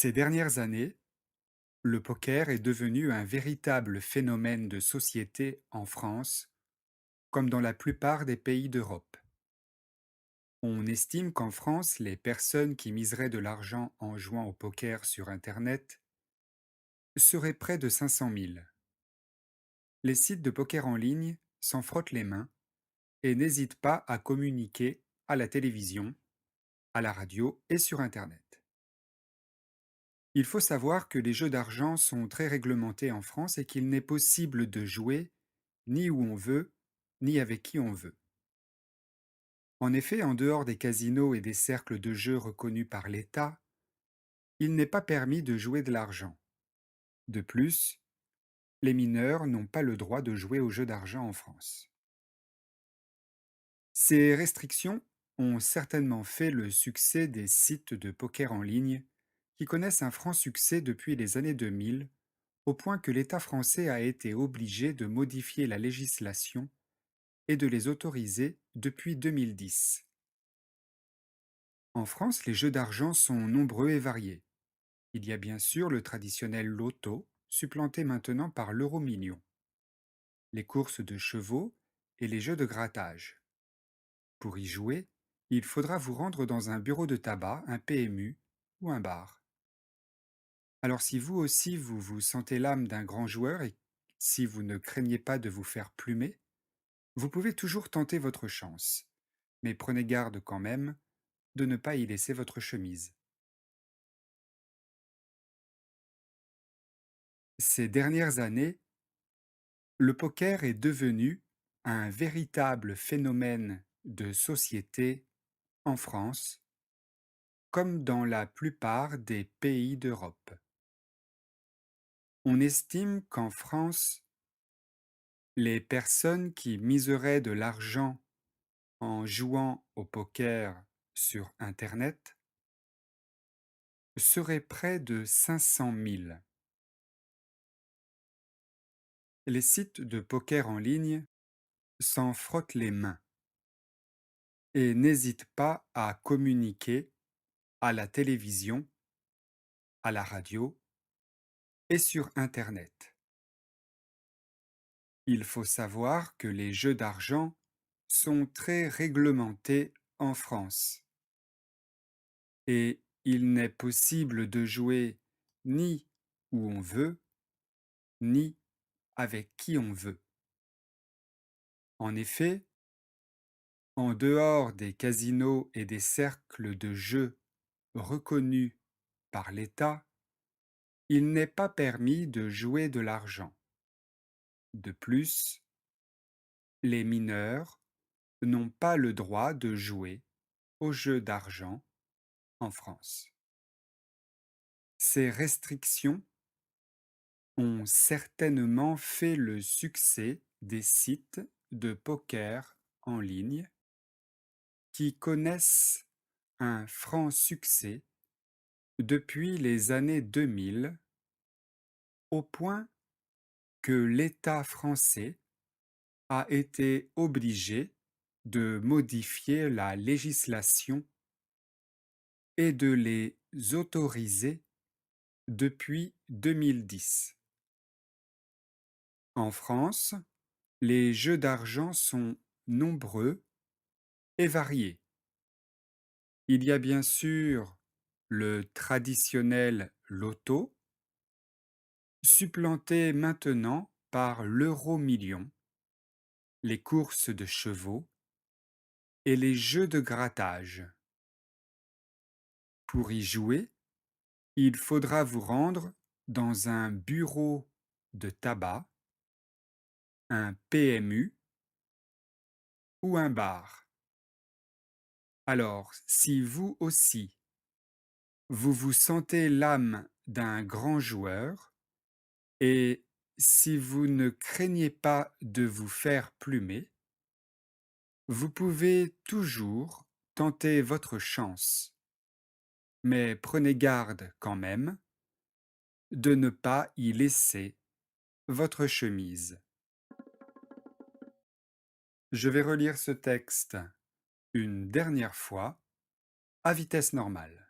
Ces dernières années, le poker est devenu un véritable phénomène de société en France, comme dans la plupart des pays d'Europe. On estime qu'en France, les personnes qui miseraient de l'argent en jouant au poker sur Internet seraient près de 500 000. Les sites de poker en ligne s'en frottent les mains et n'hésitent pas à communiquer à la télévision, à la radio et sur Internet. Il faut savoir que les jeux d'argent sont très réglementés en France et qu'il n'est possible de jouer ni où on veut, ni avec qui on veut. En effet, en dehors des casinos et des cercles de jeux reconnus par l'État, il n'est pas permis de jouer de l'argent. De plus, les mineurs n'ont pas le droit de jouer aux jeux d'argent en France. Ces restrictions ont certainement fait le succès des sites de poker en ligne qui connaissent un franc succès depuis les années 2000, au point que l'État français a été obligé de modifier la législation et de les autoriser depuis 2010. En France, les jeux d'argent sont nombreux et variés. Il y a bien sûr le traditionnel loto, supplanté maintenant par l'euro-million, les courses de chevaux et les jeux de grattage. Pour y jouer, il faudra vous rendre dans un bureau de tabac, un PMU ou un bar. Alors si vous aussi vous vous sentez l'âme d'un grand joueur et si vous ne craignez pas de vous faire plumer, vous pouvez toujours tenter votre chance. Mais prenez garde quand même de ne pas y laisser votre chemise. Ces dernières années, le poker est devenu un véritable phénomène de société en France, comme dans la plupart des pays d'Europe. On estime qu'en France, les personnes qui miseraient de l'argent en jouant au poker sur Internet seraient près de 500 000. Les sites de poker en ligne s'en frottent les mains et n'hésitent pas à communiquer à la télévision, à la radio et sur Internet. Il faut savoir que les jeux d'argent sont très réglementés en France et il n'est possible de jouer ni où on veut, ni avec qui on veut. En effet, en dehors des casinos et des cercles de jeux reconnus par l'État, il n'est pas permis de jouer de l'argent. De plus, les mineurs n'ont pas le droit de jouer aux jeux d'argent en France. Ces restrictions ont certainement fait le succès des sites de poker en ligne qui connaissent un franc succès depuis les années 2000, au point que l'État français a été obligé de modifier la législation et de les autoriser depuis 2010. En France, les jeux d'argent sont nombreux et variés. Il y a bien sûr le traditionnel loto, supplanté maintenant par l'euro-million, les courses de chevaux et les jeux de grattage. Pour y jouer, il faudra vous rendre dans un bureau de tabac, un PMU ou un bar. Alors, si vous aussi, vous vous sentez l'âme d'un grand joueur et si vous ne craignez pas de vous faire plumer, vous pouvez toujours tenter votre chance. Mais prenez garde quand même de ne pas y laisser votre chemise. Je vais relire ce texte une dernière fois à vitesse normale.